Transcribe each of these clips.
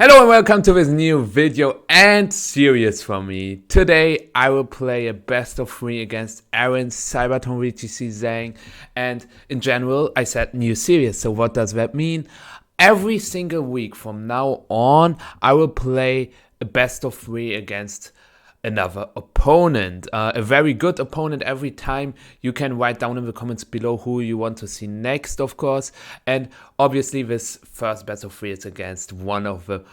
Hello and welcome to this new video and series from me. Today I will play a best of 3 against Aaron Zheng, and in general I said new series. So what does that mean? Every single week from now on I will play a best of 3 against another opponent, a very good opponent every time. You can write down in the comments below who you want to see next, of course. And obviously this first best of 3 is against one of the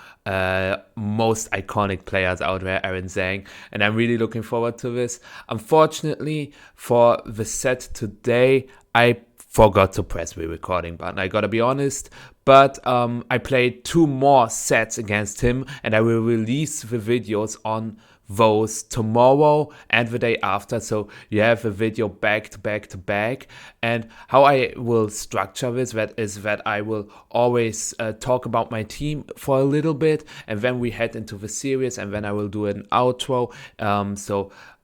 most iconic players out there, Aaron Zheng, and I'm really looking forward to this. Unfortunately for the set today, I forgot to press the recording button, I gotta be honest, but I played 2 more sets against him and I will release the videos on those tomorrow and the day after, so you have a video back to back. And how I will structure this is that I will always talk about my team for a little bit, and then we head into the series, and then I will do an outro.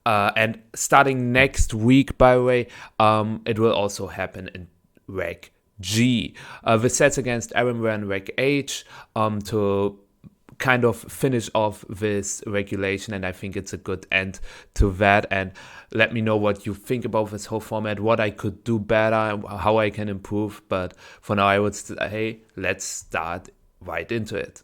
And starting next week, by the way, it will also happen in Reg G. The sets against Aaron were in Reg H to kind of finish off this regulation, and I think it's a good end to that. And let me know what you think about this whole format, what I could do better, how I can improve. But for now I would say let's start right into it.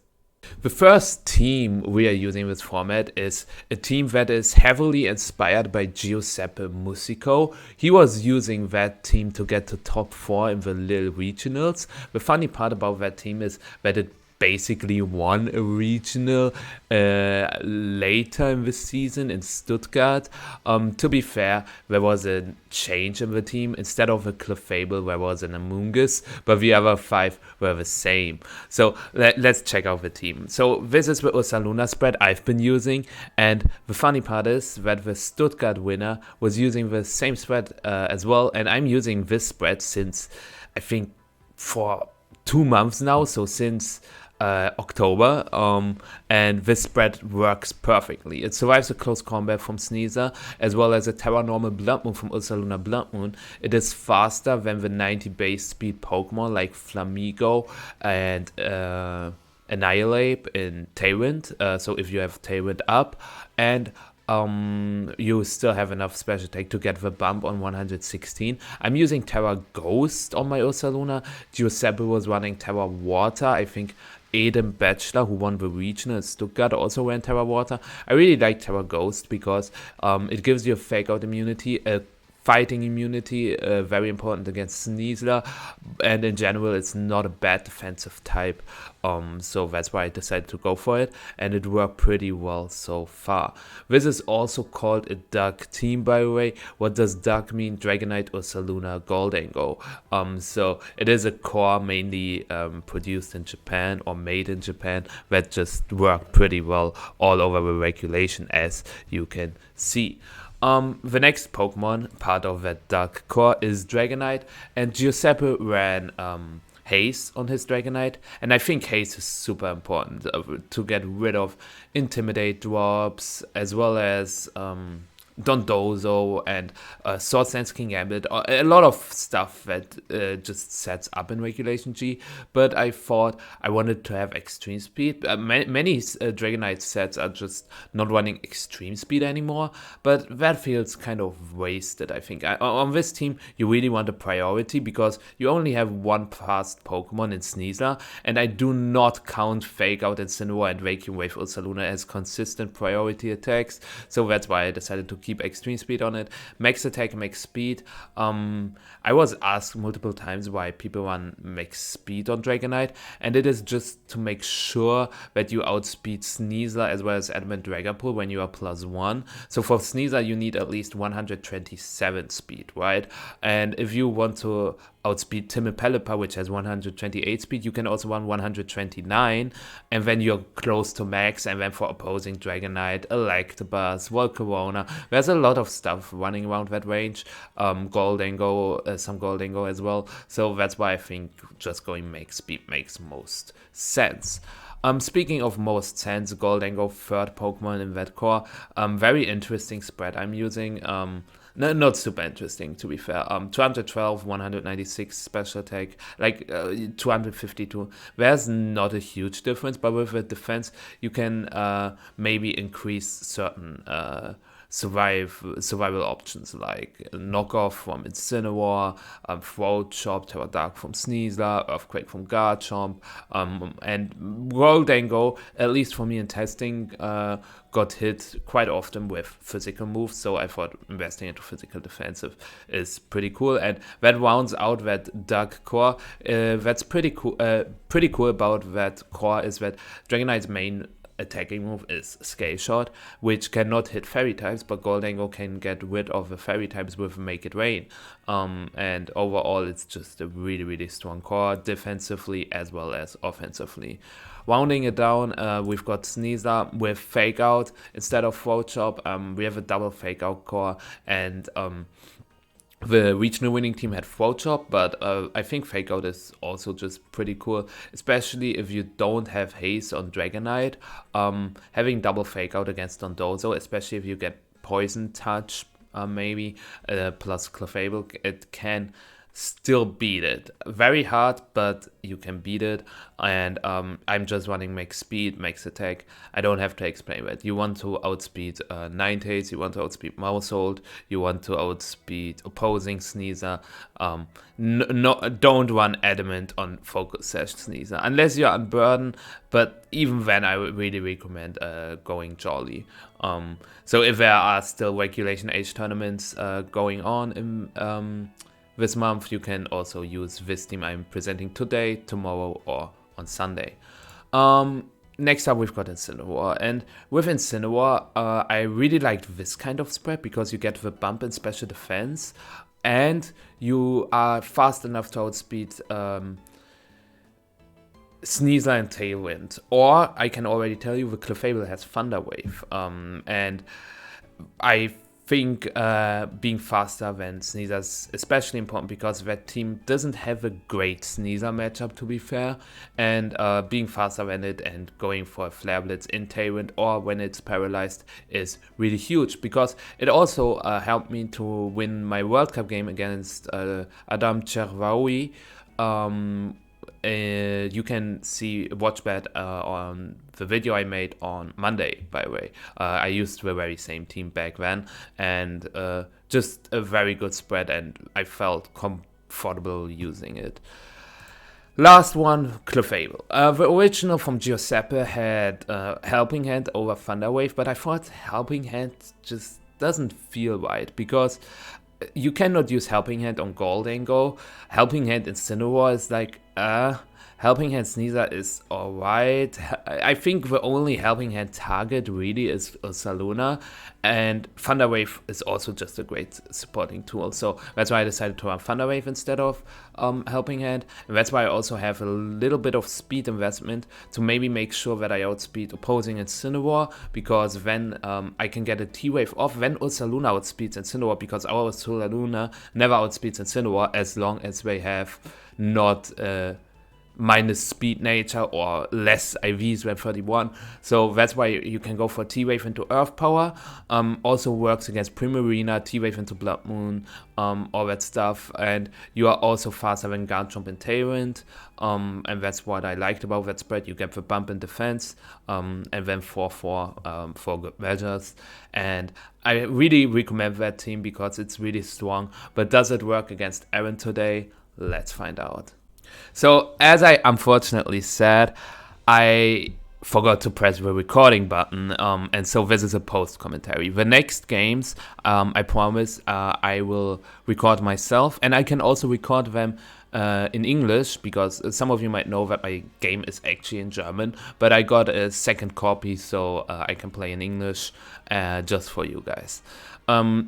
The first team we are using in this format is a team that is heavily inspired by Giuseppe Musico. He was using that team to get to top 4 in the Lille regionals. The funny part about that team is that it basically won a regional later in the season in Stuttgart. To be fair, there was a change in the team. Instead of a Clefable, there was an Amoongus, but the other 5 were the same. So let's check out the team. So this is the Ursaluna spread I've been using, and the funny part is that the Stuttgart winner was using the same spread as well, and I'm using this spread since I think for 2 months now, so since October, and this spread works perfectly. It survives a close combat from Sneasler, as well as a Terra Normal Blood Moon from Ursaluna Blood Moon. It is faster than the 90 base speed Pokemon like Flamigo and Annihilate in Tailwind, so if you have Tailwind up, and you still have enough special attack to get the bump on 116. I'm using Terra Ghost on my Ursaluna. Giuseppe was running Terra Water. I think Eden Bachelor, who won the regional in Stuttgart, also ran Terra Water. I really like Terra Ghost because it gives you a fake out immunity, a fighting immunity, very important against Sneasler, and in general it's not a bad defensive type, so that's why I decided to go for it, and it worked pretty well so far. This is also called a Duck team, by the way. What does Duck mean? Dragonite, Ursaluna, Goldango. So it is a core mainly produced in Japan or made in Japan that just worked pretty well all over the regulation, as you can see. The next Pokemon, part of that Duck core, is Dragonite, and Giuseppe ran Haze on his Dragonite, and I think Haze is super important to get rid of Intimidate drops, as well as Dondozo and Sword Dance King Gambit, a lot of stuff that just sets up in Regulation G, but I thought I wanted to have Extreme Speed. Many Dragonite sets are just not running Extreme Speed anymore, but that feels kind of wasted, I think. On this team, you really want a priority because you only have 1 fast Pokemon in Sneasler, and I do not count Fake Out, Incineroar, and Vacuum Wave Ursaluna as consistent priority attacks, so that's why I decided to keep Extreme Speed on it. Max Attack, Max Speed. I was asked multiple times why people run Max Speed on Dragonite, and it is just to make sure that you outspeed Sneasler as well as Adamant Dragapult when you are +1. So for Sneasler you need at least 127 speed, right? And if you want to outspeed Pelipper, which has 128 speed, you can also run 129, and then you're close to max. And then for opposing Dragonite, Electabuzz, Volcarona, there's a lot of stuff running around that range. Goldango, some Goldango as well, so that's why I think just going max speed makes most sense. Speaking of most sense, Goldango, 3rd Pokemon in that core, very interesting spread I'm using. No, not super interesting, to be fair. 212, 196 special attack, like 252. There's not a huge difference, but with the defense, you can maybe increase certain survival options like knockoff from Incineroar, throat chop, terror dark from Sneasler, earthquake from Garchomp, and Roldango, at least for me in testing, got hit quite often with physical moves, so I thought investing into physical defensive is pretty cool, and that rounds out that Dark Core. That's pretty cool. Pretty cool about that core is that Dragonite's main attacking move is Scale Shot, which cannot hit fairy types, but Goldango can get rid of the fairy types with Make It Rain. And overall, it's just a really, really strong core, defensively as well as offensively. Rounding it down, we've got Sneasler with Fake Out instead of Throat Chop. We have a double Fake Out core, and the regional winning team had Throat Chop, but I think Fake Out is also just pretty cool, especially if you don't have haste on Dragonite. Having double Fake Out against Dondozo, especially if you get Poison Touch, maybe, plus Clefable, it can still beat it. Very hard, but you can beat it. And I'm just running max speed, max attack. I don't have to explain that. You want to outspeed Ninetales, you want to outspeed Mousehold, you want to outspeed opposing Sneasler. Don't run Adamant on Focus Sash Sneasler unless you're unburdened, but even then I would really recommend going Jolly. So if there are still Regulation Age tournaments going on in this month, you can also use this team I'm presenting today, tomorrow, or on Sunday. Next up, we've got Incineroar, and with Incineroar, I really liked this kind of spread because you get the bump in special defense, and you are fast enough to outspeed Sneasler and Tailwind. Or, I can already tell you, the Clefable has Thunder Wave, and I think being faster than Sneasler is especially important because that team doesn't have a great Sneasler matchup, to be fair, and being faster than it and going for a Flare Blitz in Tailwind or when it's paralyzed is really huge, because it also helped me to win my World Cup game against Adam Chervaoui. You can watch that on the video I made on Monday, by the way. I used the very same team back then, and just a very good spread, and I felt comfortable using it. Last one, Clefable. The original from Giuseppe had Helping Hand over Thunder Wave, but I thought Helping Hand just doesn't feel right, because you cannot use Helping Hand on Goldango. Helping Hand Incineroar is like, Helping Hand Sneasler is alright. I think the only Helping Hand target really is Ursaluna, and Thunder Wave is also just a great supporting tool. So that's why I decided to run Thunder Wave instead of Helping Hand. And that's why I also have a little bit of speed investment to maybe make sure that I outspeed opposing Incineroar, because then I can get a T-Wave off when Ursaluna outspeeds Incineroar, because our Ursaluna never outspeeds Incineroar as long as they have not minus speed nature or less IVs than 31. So that's why you can go for T-Wave into Earth Power. Also works against Primarina, T-Wave into Blood Moon, all that stuff. And you are also faster than Garchomp and Tailwind. And that's what I liked about that spread. You get the bump in defense, and then 4-4 for good measures. And I really recommend that team because it's really strong. But does it work against Aaron today? Let's find out. So, as I unfortunately said, I forgot to press the recording button, and so this is a post commentary. The next games, I promise, I will record myself, and I can also record them in English, because some of you might know that my game is actually in German, but I got a second copy, so I can play in English just for you guys.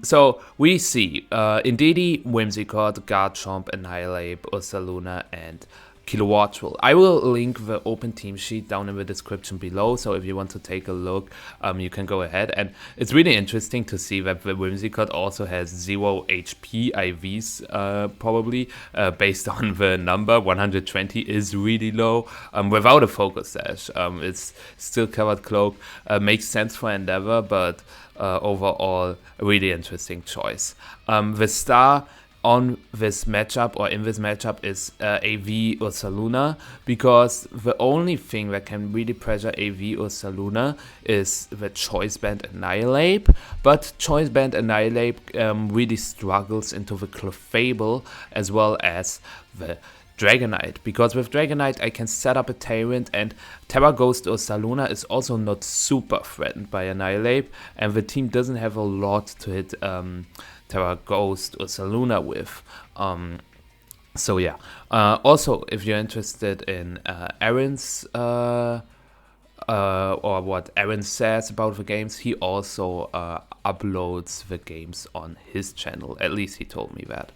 So we see Indeedee, Whimsicott, Garchomp, Annihilate, Ursaluna, and Kilowatt. I will link the open team sheet down in the description below, so if you want to take a look, you can go ahead. And it's really interesting to see that the Whimsicott also has 0 HP IVs, probably, based on the number. 120 is really low, without a focus sash. It's still covered cloak, makes sense for Endeavor, but overall, a really interesting choice. The star on this matchup, or in this matchup, is AV Ursaluna, because the only thing that can really pressure AV Ursaluna is the Choice Band Annihilate, but Choice Band Annihilate really struggles into the Clefable as well as the Dragonite, because with Dragonite I can set up a Tyrant, and Terra Ghost Ursaluna is also not super threatened by Annihilate, and the team doesn't have a lot to hit Terra Ghost Ursaluna with. So yeah. Also, if you're interested in Aaron's or what Aaron says about the games, he also uploads the games on his channel. At least he told me that.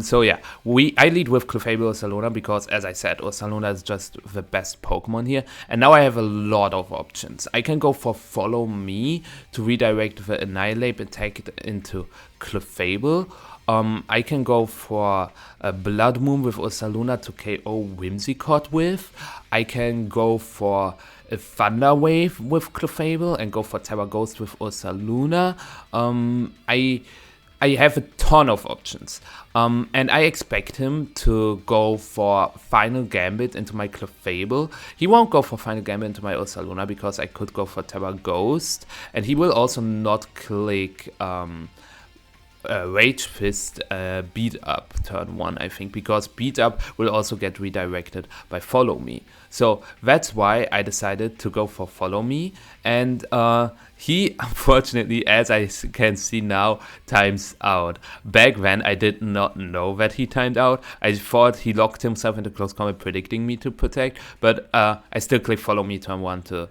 So yeah, I lead with Clefable Ursaluna because, as I said, Ursaluna is just the best Pokemon here. And now I have a lot of options. I can go for Follow Me to redirect the Annihilate and take it into Clefable. I can go for a Blood Moon with Ursaluna to KO Whimsicott with. I can go for a Thunder Wave with Clefable and go for Terra Ghost with Ursaluna. I have a ton of options, and I expect him to go for Final Gambit into my Clefable. He won't go for Final Gambit into my Ursaluna because I could go for Terra Ghost, and he will also not click Rage Fist Beat Up turn 1, I think, because Beat Up will also get redirected by Follow Me. So that's why I decided to go for Follow Me, and he, unfortunately, as I can see now, times out. Back then, I did not know that he timed out. I thought he locked himself into close combat, predicting me to protect, but I still click Follow Me turn 1 to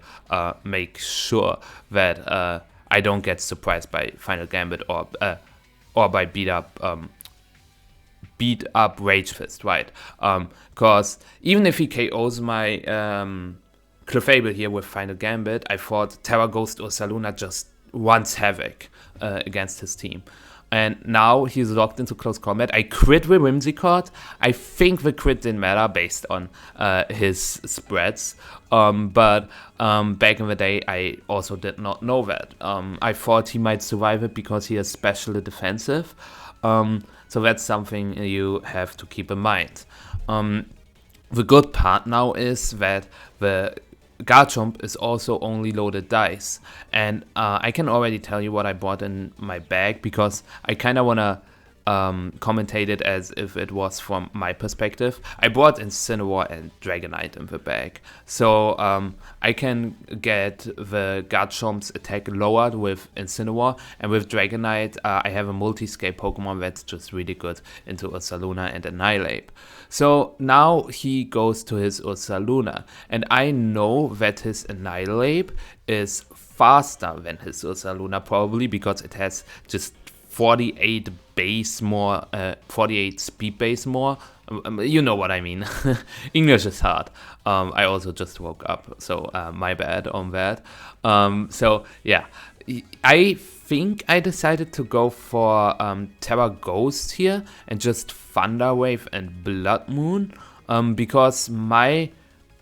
make sure that I don't get surprised by Final Gambit or by beat up Rage Fist, right? Because even if he KOs my Clefable here with Final Gambit, I thought Terra Ghost Ursaluna just runs havoc against his team. And now he's locked into close combat. I crit with Whimsicott. I think the crit didn't matter based on his spreads. But back in the day, I also did not know that. I thought he might survive it because he is specially defensive. So that's something you have to keep in mind. The good part now is that the Garchomp is also only loaded dice, and I can already tell you what I bought in my bag because I kind of want to commentate it as if it was from my perspective. I bought Incineroar and Dragonite in the bag, so I can get the Garchomp's attack lowered with Incineroar, and with Dragonite I have a multi-scale Pokemon that's just really good into Ursaluna and Annihilate. So now he goes to his Ursaluna, and I know that his Annihilate is faster than his Ursaluna, probably because it has just 48 base more, 48 speed base more. You know what I mean. English is hard. I also just woke up, so my bad on that. So yeah, I think I decided to go for Terra Ghost here and just Thunder Wave and Blood Moon, because my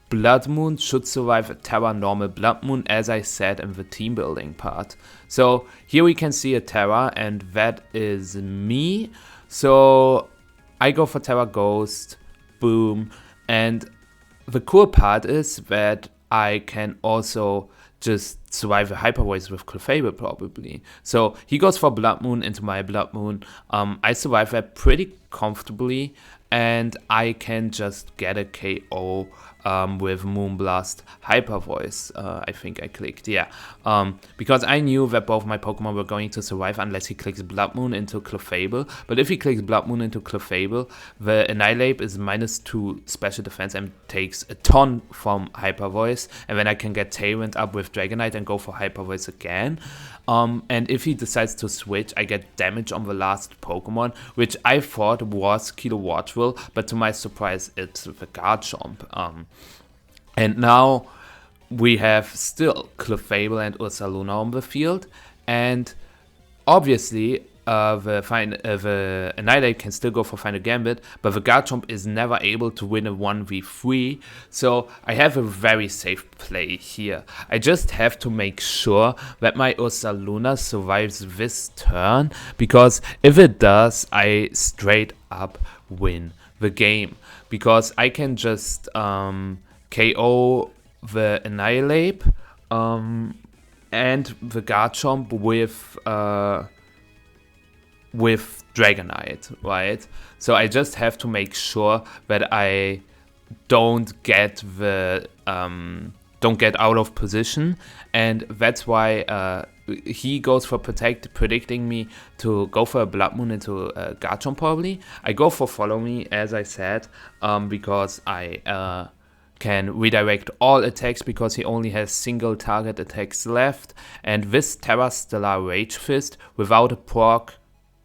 Blood Moon should survive a Terra normal Blood Moon, as I said in the team building part. So here we can see a Terra, and that is me. So I go for Terra Ghost, boom. And the cool part is that I can also just survive a Hyper Voice with Clefable probably. So he goes for Blood Moon into my Blood Moon. I survive that pretty comfortably, and I can just get a KO with Moonblast Hyper Voice. I think I clicked, yeah. Because I knew that both my Pokemon were going to survive unless he clicks Blood Moon into Clefable. But if he clicks Blood Moon into Clefable, the Annihilate is -2 special defense and takes a ton from Hyper Voice. And then I can get Tailwind up with Dragonite and go for Hyper Voice again. And if he decides to switch, I get damage on the last Pokemon, which I thought was Kilowattrel, but to my surprise, it's the Garchomp. And now we have still Clefable and Ursaluna on the field, and obviously the Annihilate can still go for Final Gambit, but the Garchomp is never able to win a 1v3, so I have a very safe play here. I just have to make sure that my Ursaluna survives this turn, because if it does, I straight up win the game, because I can just KO the Annihilate and the Garchomp with Dragonite, right? So I just have to make sure that I don't get out of position, and that's why he goes for Protect, predicting me to go for a Blood Moon into Garchomp probably. I go for Follow Me, as I said, because I can redirect all attacks because he only has single target attacks left, and this Terra Stellar Rage Fist without a proc,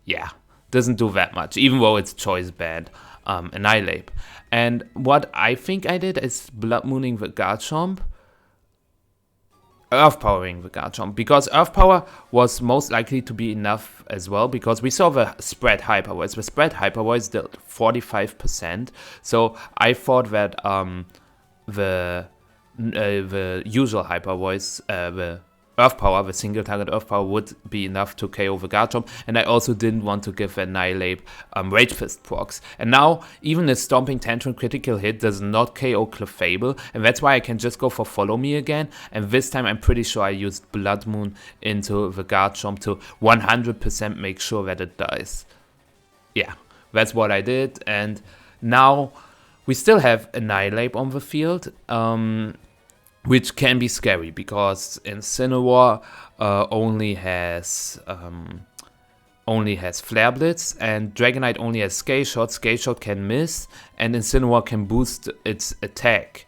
yeah, doesn't do that much, even though it's choice band, Annihilate. And what I think I did is Blood Mooning the Garchomp, Earth Powering the Garchomp, because Earth Power was most likely to be enough as well, because we saw the spread Hyper Voice. The spread Hyper Voice did 45%, so I thought that the usual Hyper Voice, the Earth Power, the single target Earth Power, would be enough to KO the Garchomp, and I also didn't want to give Annihilate Rage Fist procs. And now, even a Stomping Tantrum critical hit does not KO Clefable, and that's why I can just go for Follow Me again, and this time I'm pretty sure I used Blood Moon into the Garchomp to 100% make sure that it dies. Yeah, that's what I did, and now we still have Annihilate on the field, which can be scary because Incineroar only has Flare Blitz, and Dragonite only has Scale Shot. Scale Shot can miss, and Incineroar can boost its attack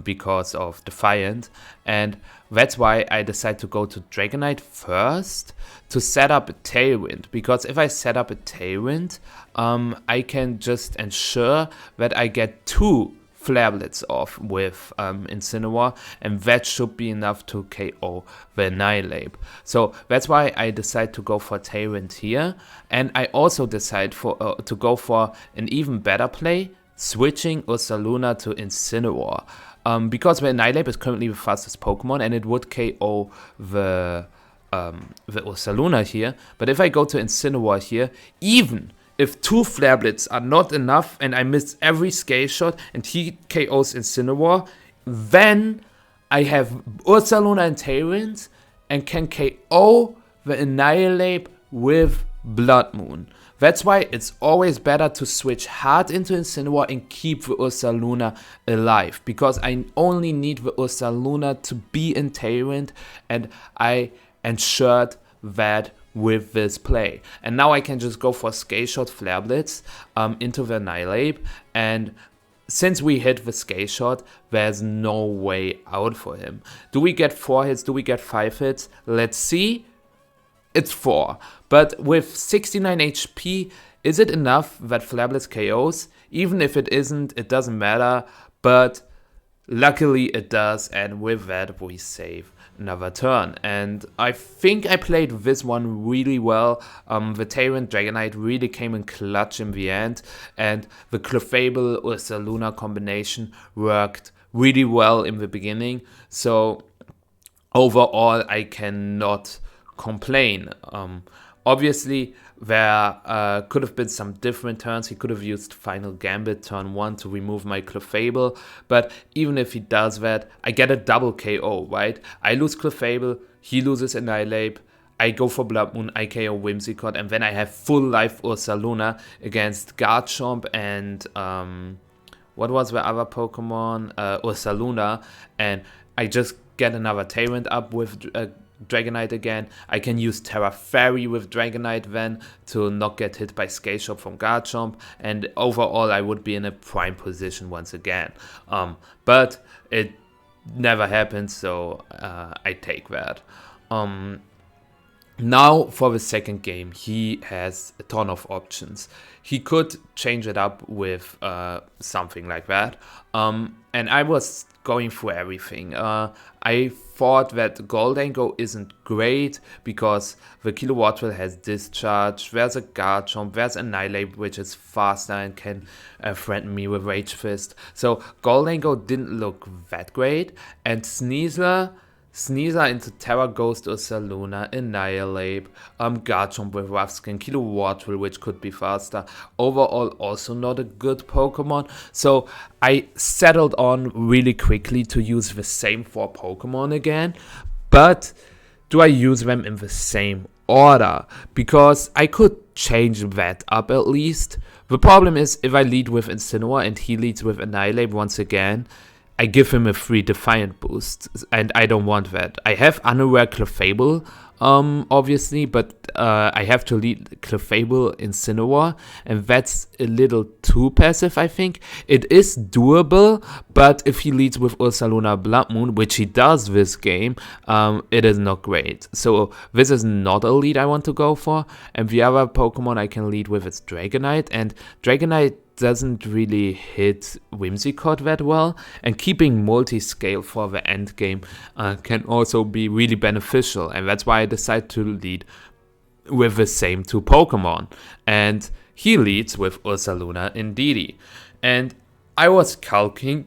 because of Defiant, and that's why I decided to go to Dragonite first to set up a Tailwind, because if I set up a Tailwind, I can just ensure that I get 2 Flare Blitz off with Incineroar, and that should be enough to KO the Annihilate. So that's why I decide to go for Tailwind here, and I also decide to go for an even better play, switching Ursaluna to Incineroar, because the Annihilate is currently the fastest Pokemon, and it would KO the Ursaluna here. But if I go to Incineroar here, even if 2 Flare Blitz are not enough and I miss every Scale Shot and he KOs Incineroar, then I have Ursaluna and Tailwind and can KO the Annihilate with Blood Moon. That's why it's always better to switch hard into Incineroar and keep the Ursaluna alive, because I only need the Ursaluna to be in Tailwind, and I ensured that with this play. And now I can just go for Scale Shot Flare Blitz into the Annihilate, and since we hit the Scale Shot, there's no way out for him. Do we get 4 hits? Do we get 5 hits? Let's see. It's 4. But with 69 HP, is it enough that Flare Blitz KOs? Even if it isn't, it doesn't matter. But luckily it does, and with that we save another turn. And I think I played this one really well. The Tailwind Dragonite really came in clutch in the end, and the Clefable Ursaluna combination worked really well in the beginning. So overall I cannot complain. Obviously there could have been some different turns. He could have used Final Gambit turn 1 to remove my Clefable, but even if he does that, I get a double KO, right? I lose Clefable, he loses Annihilate, I go for Blood Moon, I KO Whimsicott, and then I have full life Ursaluna against Garchomp and what was the other Pokemon? Ursaluna, and I just get another Tyrant up with Dragonite again. I can use Terra Fairy with Dragonite then to not get hit by Scale Shot from Garchomp, and overall I would be in a prime position once again. But it never happened, so I take that. Now for the second game, he has a ton of options. He could change it up with something like that. And I was going through everything. I thought that Goldengo isn't great because the Kilowattrel has Discharge, there's a Garchomp, there's Annihilate which is faster and can threaten me with Rage Fist. So Goldengo didn't look that great, and Sneasler into Terra Ghost Ursaluna, Annihilate, Garchomp with Rough Skin, Kilowattrel which could be faster. Overall also not a good Pokemon. So I settled on really quickly to use the same 4 Pokemon again. But do I use them in the same order? Because I could change that up at least. The problem is if I lead with Incineroar and he leads with Annihilate once again, I give him a free Defiant boost, and I don't want that. I have Unaware Clefable, obviously, but I have to lead Clefable Incineroar, and that's a little too passive, I think. It is doable, but if he leads with Ursaluna Blood Moon, which he does this game, it is not great. So this is not a lead I want to go for, and the other Pokemon I can lead with is Dragonite, and Dragonite doesn't really hit Whimsicott that well, and keeping multi-scale for the end game can also be really beneficial, and that's why I decided to lead with the same 2 Pokemon, and he leads with Ursaluna Indeedee. And I was calculating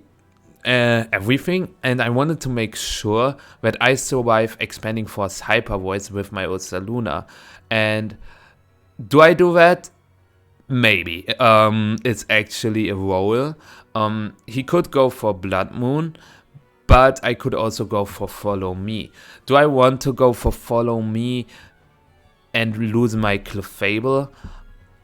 everything, and I wanted to make sure that I survive Expanding Force Hyper Voice with my Ursaluna. And do I do that? Maybe. It's actually a roll. He could go for Blood Moon, but I could also go for Follow Me. Do I want to go for Follow Me and lose my Clefable?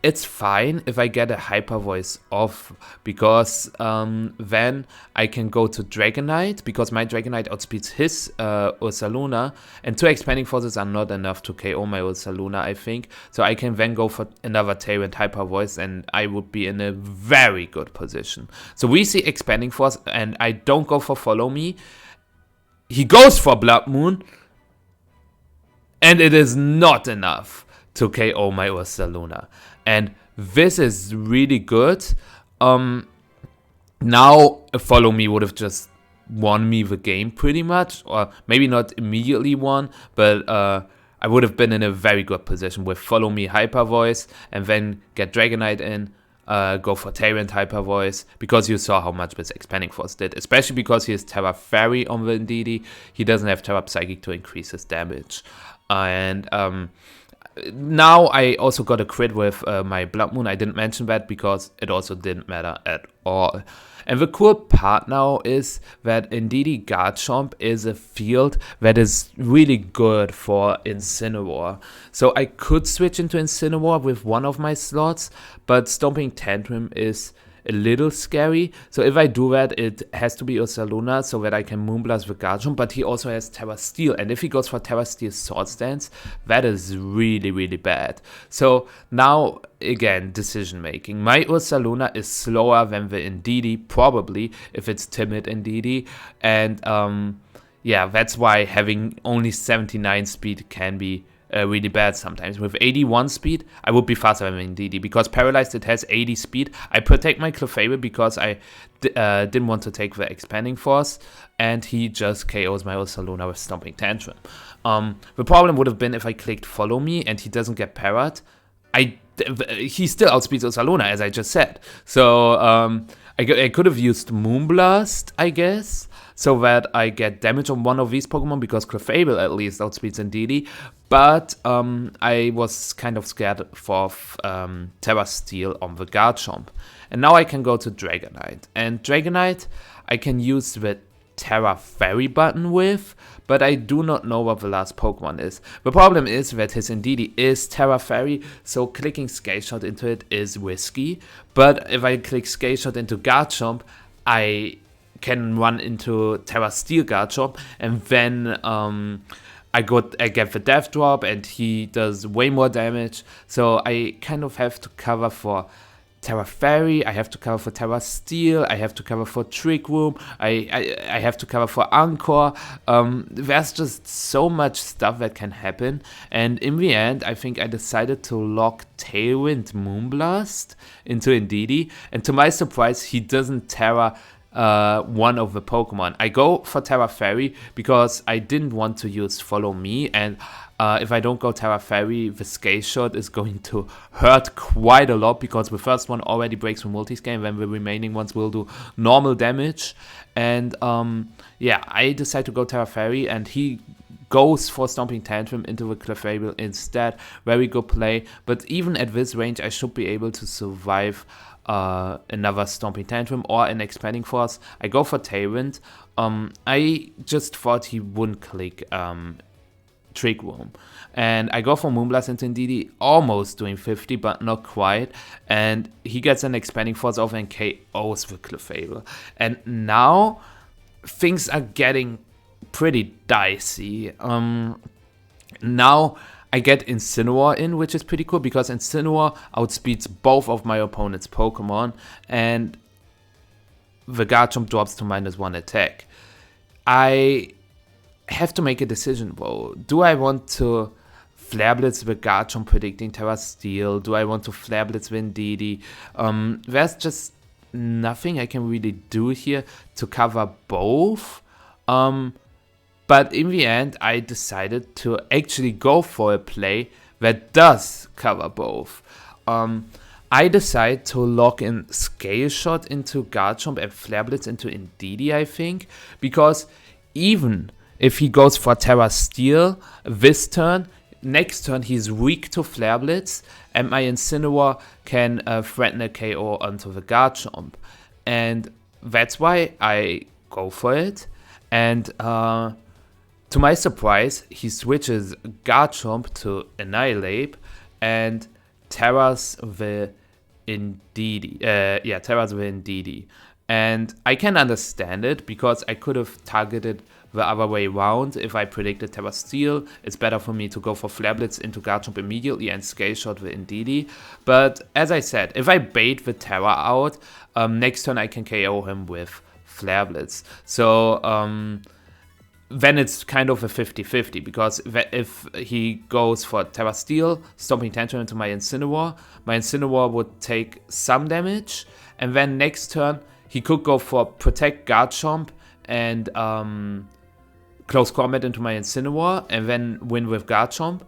It's fine if I get a Hyper Voice off, because then I can go to Dragonite, because my Dragonite outspeeds his Ursaluna, and 2 Expanding Forces are not enough to KO my Ursaluna, I think. So I can then go for another Tyrant Hyper Voice, and I would be in a very good position. So we see Expanding Force, and I don't go for Follow Me. He goes for Blood Moon, and it is not enough to KO my Ursaluna. And this is really good. Now, a Follow Me would have just won me the game pretty much. Or maybe not immediately won, but I would have been in a very good position with Follow Me Hyper Voice, and then get Dragonite in, go for Tyrant Hyper Voice, because you saw how much this Expanding Force did. Especially because he has Terra Fairy on the Indeedee. He doesn't have Terra Psychic to increase his damage. And now I also got a crit with my Blood Moon. I didn't mention that because it also didn't matter at all. And the cool part now is that Indeedee Garchomp is a field that is really good for Incineroar. So I could switch into Incineroar with one of my slots, but Stomping Tantrum is a little scary. So if I do that, it has to be Ursaluna so that I can Moonblast with Garchomp, but he also has Terra Steel, and if he goes for Terra Steel Swords Dance, that is really, really bad. So now, again, decision making. My Ursaluna is slower than the Indeedee, probably, if it's timid Indeedee, and yeah, that's why having only 79 speed can be really bad sometimes. With 81 speed, I would be faster than Indeedee, because Paralyzed, it has 80 speed. I protect my Clefable because I didn't want to take the Expanding Force, and he just KOs my Ursaluna with Stomping Tantrum. The problem would have been if I clicked Follow Me and he doesn't get parried. He still outspeeds Ursaluna, as I just said. So I could have used Moonblast, I guess, so that I get damage on one of these Pokemon, because Clefable at least outspeeds Indeedee. But I was kind of scared for Terra Steel on the Garchomp. And now I can go to Dragonite. And Dragonite, I can use the Terra Fairy button with, but I do not know what the last Pokemon is. The problem is that his Indeedee is Terra Fairy, so clicking Scale Shot into it is risky. But if I click Scale Shot into Garchomp, I can run into Terra Steel Garchomp, and then I get the Death Drop, and he does way more damage. So I kind of have to cover for Terra Fairy, I have to cover for Terra Steel, I have to cover for Trick Room, I have to cover for Encore. There's just so much stuff that can happen, and in the end I think I decided to lock Tailwind Moonblast into Indeedee, and to my surprise he doesn't Terra one of the Pokemon. I go for Terra Fairy because I didn't want to use Follow Me, and if I don't go Terra Fairy, the Scale Shot is going to hurt quite a lot because the first one already breaks the multi-scale, and then the remaining ones will do normal damage. And yeah, I decide to go Terra Fairy, and he goes for Stomping Tantrum into the Clefable instead. Very good play, but even at this range I should be able to survive another Stomping Tantrum or an Expanding Force. I go for Tailwind. I just thought he wouldn't click Trick Room, and I go for Moonblast into Indeedee, almost doing 50 but not quite, and he gets an Expanding Force off and KOs the Clefable. And now things are getting pretty dicey. Now I get Incineroar in, which is pretty cool because Incineroar outspeeds both of my opponent's Pokemon, and the Garchomp drops to -1 attack. I have to make a decision though. Do I want to Flare Blitz the Garchomp predicting Terra Steel? Do I want to Flare Blitz the Indeedee? There's just nothing I can really do here to cover both. But in the end, I decided to actually go for a play that does cover both. I decide to lock in Scale Shot into Garchomp and Flare Blitz into Indeedee, I think, because even if he goes for Terra Steel this turn, next turn he's weak to Flare Blitz, and my Incineroar can threaten a KO onto the Garchomp. And that's why I go for it. And to my surprise, he switches Garchomp to Annihilate and Terras the Indeedee. Terras the Indeedee. And I can understand it because I could have targeted the other way around. If I predicted Terra Steel, it's better for me to go for Flare Blitz into Garchomp immediately and Scale Shot the Indeedee. But as I said, if I bait the Terra out, next turn I can KO him with Flare Blitz. So then it's kind of a 50-50 because if he goes for Terra Steel, Stomping Tantrum into my Incineroar would take some damage, and then next turn he could go for Protect Garchomp and Close Combat into my Incineroar and then win with Garchomp.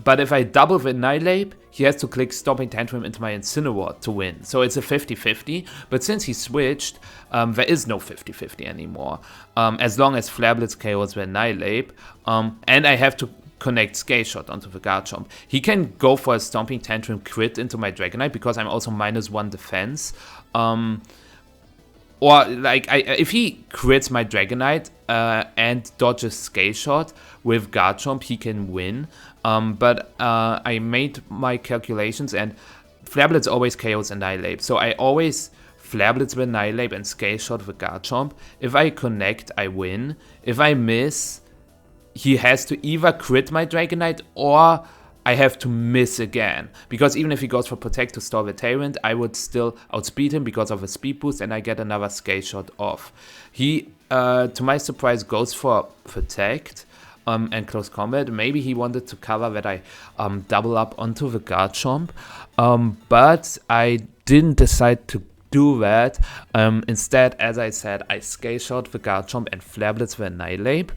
But if I double the Annihilate, he has to click Stomping Tantrum into my Incineroar to win. So it's a 50-50, but since he switched, there is no 50-50 anymore. As long as Flare Blitz KOs the Annihilate, and I have to connect Scale Shot onto the Garchomp. He can go for a Stomping Tantrum crit into my Dragonite because I'm also -1 defense. Or like if he crits my Dragonite and dodges Scale Shot with Garchomp, he can win. But I made my calculations, and Flare Blitz always KOs Annihilate. So I always Flare Blitz with Annihilate and Scale Shot with Garchomp. If I connect, I win. If I miss, he has to either crit my Dragonite or I have to miss again. Because even if he goes for Protect to stall the Tailwind, I would still outspeed him because of a speed boost and I get another Scale Shot off. He, to my surprise, goes for Protect and Close Combat. Maybe he wanted to cover that I double up onto the Garchomp. But I didn't decide to do that. Instead, as I said, I Scale Shot the Garchomp and Flare Blitz the Annihilate.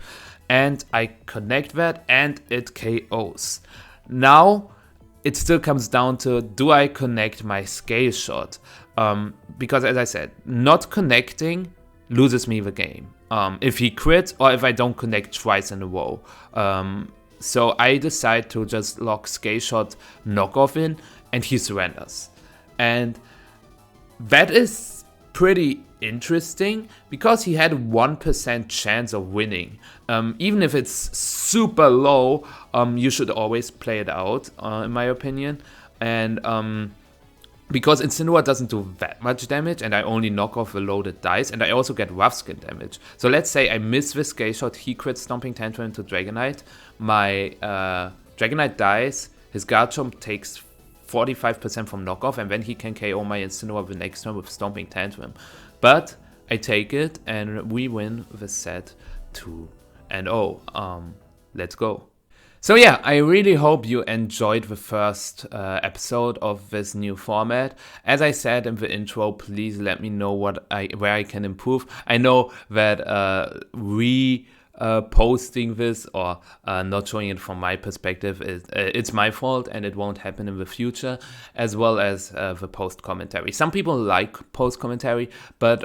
And I connect that and it KOs. Now, it still comes down to, do I connect my Scale Shot? Because as I said, not connecting loses me the game. If he crits or if I don't connect twice in a row. So I decide to just lock Scale Shot knockoff in and he surrenders. And that is pretty interesting because he had 1% chance of winning. Even if it's super low, you should always play it out, in my opinion. And because Incineroar doesn't do that much damage, and I only knock off a loaded dice, and I also get rough skin damage. So let's say I miss this Gale Shot, he crits Stomping Tantrum into Dragonite. My Dragonite dies, his Garchomp takes 45% from knockoff, and then he can KO my Incineroar the next turn with Stomping Tantrum. But I take it, and we win the set 2-0. Let's go. So yeah, I really hope you enjoyed the first episode of this new format. As I said in the intro, please let me know where I can improve. I know that posting this or not showing it from my perspective it's my fault, and it won't happen in the future, as well as the post commentary. Some people like post commentary, but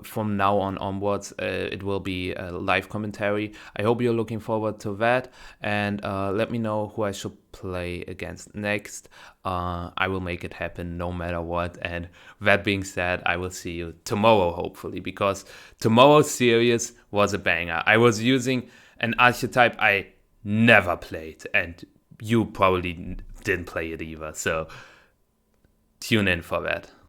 from now onwards it will be a live commentary. I hope you're looking forward to that, and let me know who I should play against next. I will make it happen no matter what. And that being said, I will see you tomorrow, hopefully, because tomorrow's series was a banger. I was using an archetype I never played, and you probably didn't play it either, so tune in for that.